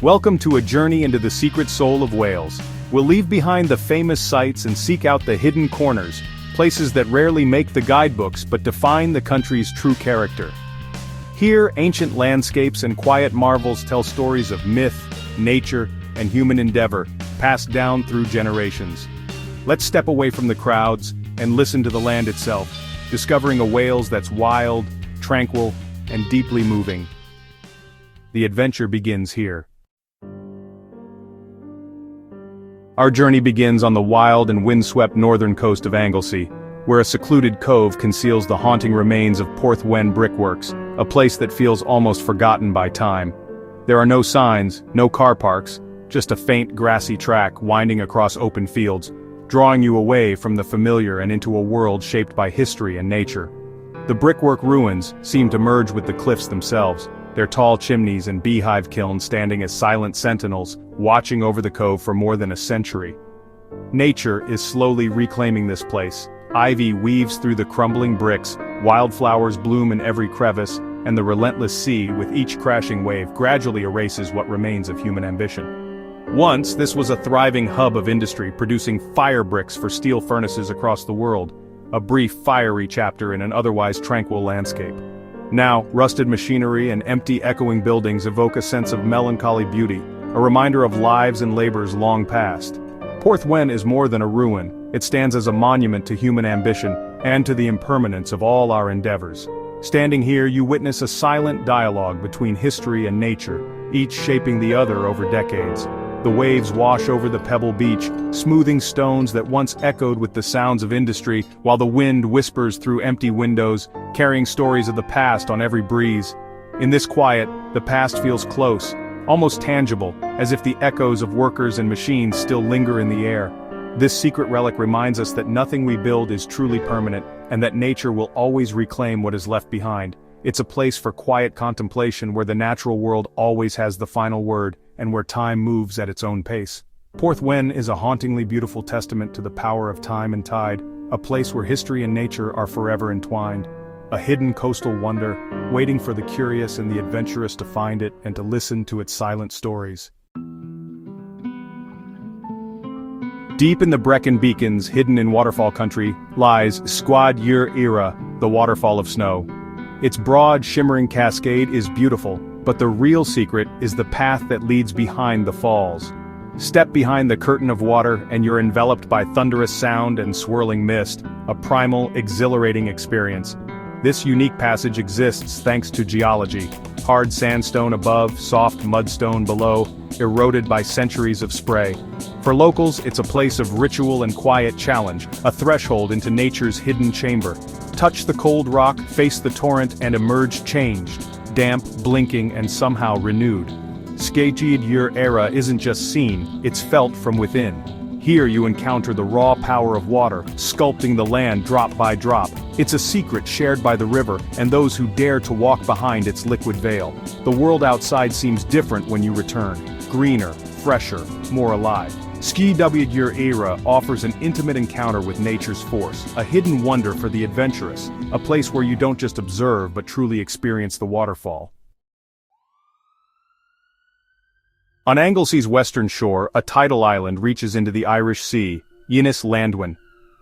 Welcome to a journey into the secret soul of Wales. We'll leave behind the famous sights and seek out the hidden corners, places that rarely make the guidebooks but define the country's true character. Here, ancient landscapes and quiet marvels tell stories of myth, nature, and human endeavor, passed down through generations. Let's step away from the crowds and listen to the land itself, discovering a Wales that's wild, tranquil, and deeply moving. The adventure begins here. Our journey begins on the wild and windswept northern coast of Anglesey, where a secluded cove conceals the haunting remains of Porth Wen Brickworks, a place that feels almost forgotten by time. There are no signs, no car parks, just a faint grassy track winding across open fields, drawing you away from the familiar and into a world shaped by history and nature. The brickwork ruins seem to merge with the cliffs themselves, their tall chimneys and beehive kilns standing as silent sentinels, watching over the cove for more than a century. Nature is slowly reclaiming this place. Ivy weaves through the crumbling bricks, wildflowers bloom in every crevice, and the relentless sea, with each crashing wave, gradually erases what remains of human ambition. Once, this was a thriving hub of industry, producing fire bricks for steel furnaces across the world, a brief fiery chapter in an otherwise tranquil landscape. Now, rusted machinery and empty echoing buildings evoke a sense of melancholy beauty, a reminder of lives and labors long past. Porth Wen is more than a ruin, it stands as a monument to human ambition, and to the impermanence of all our endeavors. Standing here, you witness a silent dialogue between history and nature, each shaping the other over decades. The waves wash over the pebble beach, smoothing stones that once echoed with the sounds of industry, while the wind whispers through empty windows, carrying stories of the past on every breeze. In this quiet, the past feels close, almost tangible, as if the echoes of workers and machines still linger in the air. This secret relic reminds us that nothing we build is truly permanent, and that nature will always reclaim what is left behind. It's a place for quiet contemplation where the natural world always has the final word, and where time moves at its own pace. Porth Wen is a hauntingly beautiful testament to the power of time and tide, a place where history and nature are forever entwined. A hidden coastal wonder, waiting for the curious and the adventurous to find it and to listen to its silent stories. Deep in the Brecon Beacons, hidden in waterfall country, lies Sgwd Yr Eira, the waterfall of snow. Its broad, shimmering cascade is beautiful, but the real secret is the path that leads behind the falls. Step behind the curtain of water and you're enveloped by thunderous sound and swirling mist, a primal, exhilarating experience. This unique passage exists thanks to geology. Hard sandstone above, soft mudstone below, eroded by centuries of spray. For locals, it's a place of ritual and quiet challenge, a threshold into nature's hidden chamber. Touch the cold rock, face the torrent, and emerge changed, damp, blinking, and somehow renewed. Sgwd Yr Eira isn't just seen, it's felt from within. Here you encounter the raw power of water, sculpting the land drop by drop. It's a secret shared by the river and those who dare to walk behind its liquid veil. The world outside seems different when you return. Greener, fresher, more alive. Sgwd Yr Eira offers an intimate encounter with nature's force, a hidden wonder for the adventurous, a place where you don't just observe but truly experience the waterfall. On Anglesey's western shore, a tidal island reaches into the Irish Sea, Ynys Llanddwyn.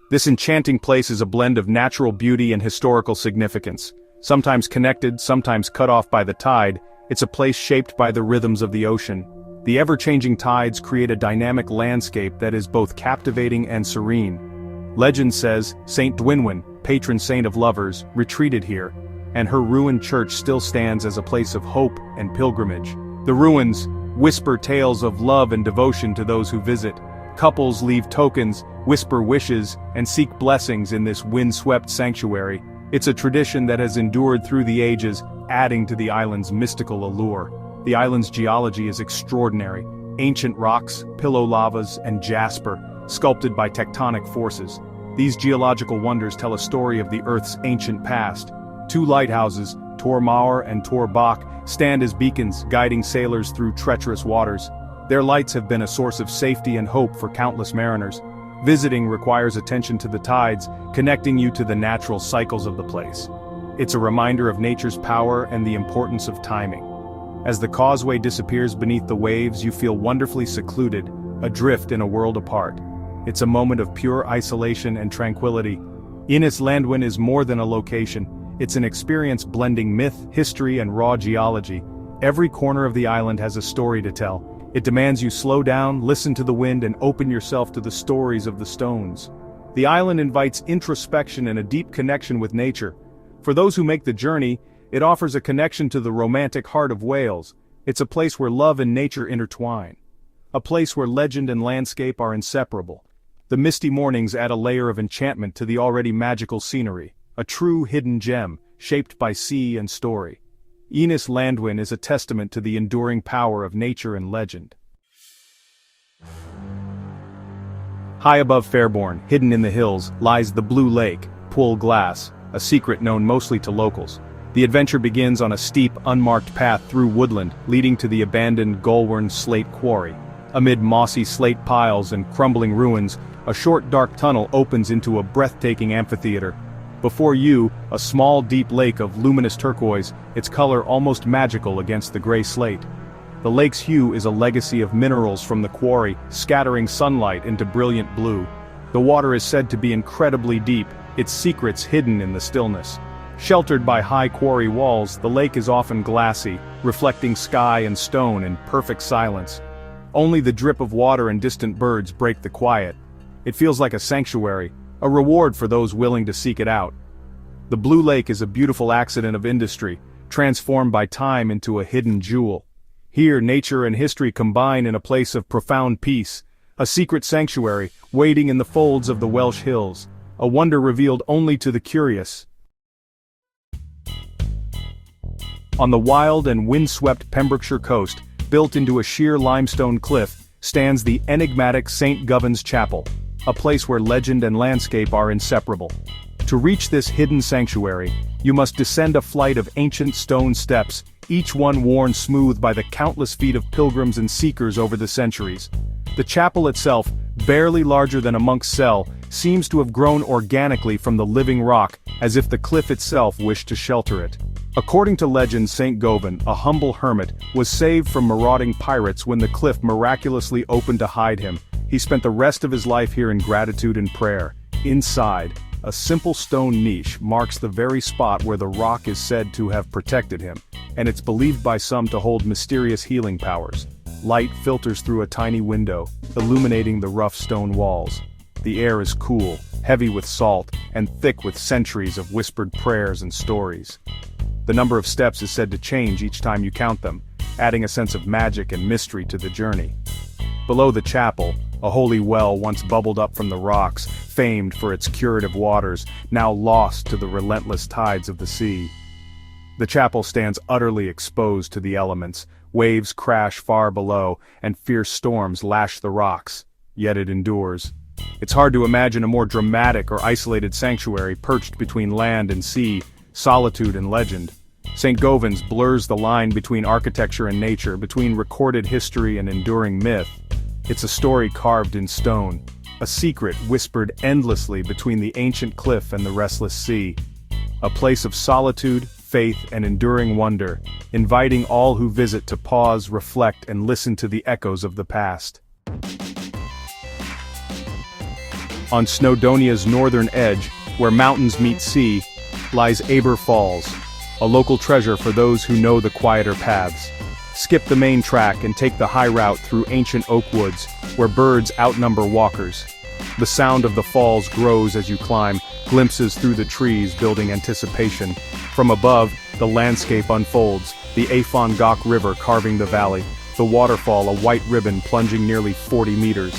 This enchanting place is a blend of natural beauty and historical significance. Sometimes connected, sometimes cut off by the tide, it's a place shaped by the rhythms of the ocean. The ever-changing tides create a dynamic landscape that is both captivating and serene. Legend says Saint Dwynwen, patron saint of lovers, retreated here, and her ruined church still stands as a place of hope and pilgrimage. The ruins whisper tales of love and devotion to those who visit. Couples leave tokens, whisper wishes, and seek blessings in this wind-swept sanctuary. It's a tradition that has endured through the ages, adding to the island's mystical allure. The island's geology is extraordinary. Ancient rocks, pillow lavas, and jasper, sculpted by tectonic forces. These geological wonders tell a story of the Earth's ancient past. Two lighthouses, Tor Mawr and Tor Bach, stand as beacons, guiding sailors through treacherous waters. Their lights have been a source of safety and hope for countless mariners. Visiting requires attention to the tides, connecting you to the natural cycles of the place. It's a reminder of nature's power and the importance of timing. As the causeway disappears beneath the waves, you feel wonderfully secluded, adrift in a world apart. It's a moment of pure isolation and tranquility. Ynys Llanddwyn is more than a location. It's an experience blending myth, history, and raw geology. Every corner of the island has a story to tell. It demands you slow down, listen to the wind, and open yourself to the stories of the stones. The island invites introspection and a deep connection with nature. For those who make the journey, it offers a connection to the romantic heart of Wales. It's a place where love and nature intertwine. A place where legend and landscape are inseparable. The misty mornings add a layer of enchantment to the already magical scenery, a true hidden gem, shaped by sea and story. Ynys Llanddwyn is a testament to the enduring power of nature and legend. High above Fairbourne, hidden in the hills, lies the Blue Lake, Pwll Glas, a secret known mostly to locals. The adventure begins on a steep, unmarked path through woodland, leading to the abandoned Govan slate quarry. Amid mossy slate piles and crumbling ruins, a short dark tunnel opens into a breathtaking amphitheater. Before you, a small deep lake of luminous turquoise, its color almost magical against the gray slate. The lake's hue is a legacy of minerals from the quarry, scattering sunlight into brilliant blue. The water is said to be incredibly deep, its secrets hidden in the stillness. Sheltered by high quarry walls, the lake is often glassy, reflecting sky and stone in perfect silence. Only the drip of water and distant birds break the quiet. It feels like a sanctuary, a reward for those willing to seek it out. The Blue Lake is a beautiful accident of industry, transformed by time into a hidden jewel. Here, nature and history combine in a place of profound peace, a secret sanctuary waiting in the folds of the Welsh hills, a wonder revealed only to the curious. On the wild and windswept Pembrokeshire coast, built into a sheer limestone cliff, stands the enigmatic St. Govan's Chapel, a place where legend and landscape are inseparable. To reach this hidden sanctuary, you must descend a flight of ancient stone steps, each one worn smooth by the countless feet of pilgrims and seekers over the centuries. The chapel itself, barely larger than a monk's cell, seems to have grown organically from the living rock, as if the cliff itself wished to shelter it. According to legend, St. Govan, a humble hermit, was saved from marauding pirates when the cliff miraculously opened to hide him. He spent the rest of his life here in gratitude and prayer. Inside, a simple stone niche marks the very spot where the rock is said to have protected him, and it's believed by some to hold mysterious healing powers. Light filters through a tiny window, illuminating the rough stone walls. The air is cool, heavy with salt, and thick with centuries of whispered prayers and stories. The number of steps is said to change each time you count them, adding a sense of magic and mystery to the journey. Below the chapel, a holy well once bubbled up from the rocks, famed for its curative waters, now lost to the relentless tides of the sea. The chapel stands utterly exposed to the elements, waves crash far below, and fierce storms lash the rocks, yet it endures. It's hard to imagine a more dramatic or isolated sanctuary perched between land and sea, solitude and legend. St. Govan's blurs the line between architecture and nature, between recorded history and enduring myth. It's a story carved in stone, a secret whispered endlessly between the ancient cliff and the restless sea. A place of solitude, faith, and enduring wonder, inviting all who visit to pause, reflect, and listen to the echoes of the past. On Snowdonia's northern edge, where mountains meet sea, lies Aber Falls, a local treasure for those who know the quieter paths. Skip the main track and take the high route through ancient oak woods, where birds outnumber walkers. The sound of the falls grows as you climb, glimpses through the trees building anticipation. From above, the landscape unfolds, the Afon Gach River carving the valley, the waterfall a white ribbon plunging nearly 40 meters.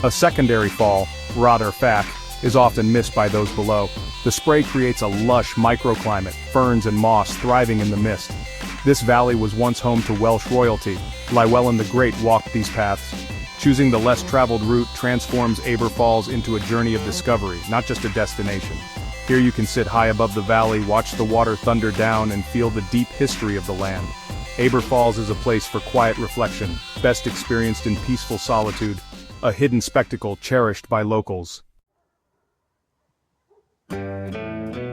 A secondary fall, Rother Fach, is often missed by those below. The spray creates a lush microclimate, ferns and moss thriving in the mist. This valley was once home to Welsh royalty. Llywelyn the Great walked these paths. Choosing the less traveled route transforms Aber Falls into a journey of discovery, not just a destination. Here you can sit high above the valley, watch the water thunder down, and feel the deep history of the land. Aber Falls is a place for quiet reflection, best experienced in peaceful solitude, a hidden spectacle cherished by locals.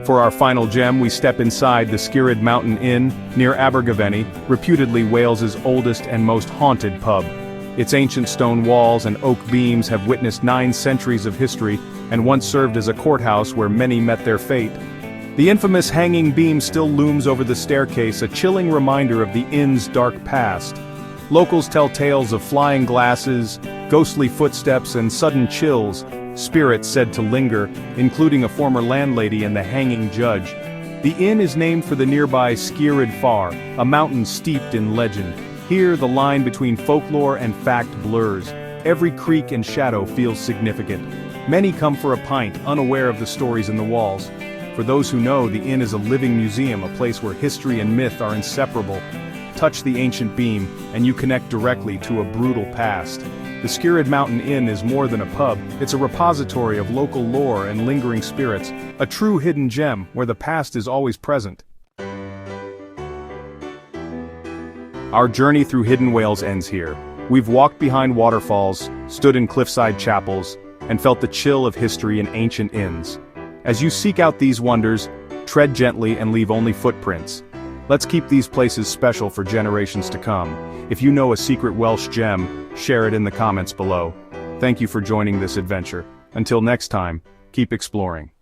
For our final gem, we step inside the Skirrid Mountain Inn, near Abergavenny, reputedly Wales's oldest and most haunted pub. Its ancient stone walls and oak beams have witnessed 9 centuries of history, and once served as a courthouse where many met their fate. The infamous hanging beam still looms over the staircase, a chilling reminder of the inn's dark past. Locals tell tales of flying glasses, ghostly footsteps, and sudden chills, spirits said to linger, including a former landlady and the hanging judge. The inn is named for the nearby Skirrid Far, a mountain steeped in legend. Here, the line between folklore and fact blurs. Every creak and shadow feels significant. Many come for a pint, unaware of the stories in the walls. For those who know, the inn is a living museum, a place where history and myth are inseparable. Touch the ancient beam, and you connect directly to a brutal past. The Skirrid Mountain Inn is more than a pub, it's a repository of local lore and lingering spirits, a true hidden gem where the past is always present. Our journey through hidden Wales ends here. We've walked behind waterfalls, stood in cliffside chapels, and felt the chill of history in ancient inns. As you seek out these wonders, tread gently and leave only footprints. Let's keep these places special for generations to come. If you know a secret Welsh gem, share it in the comments below. Thank you for joining this adventure. Until next time, keep exploring.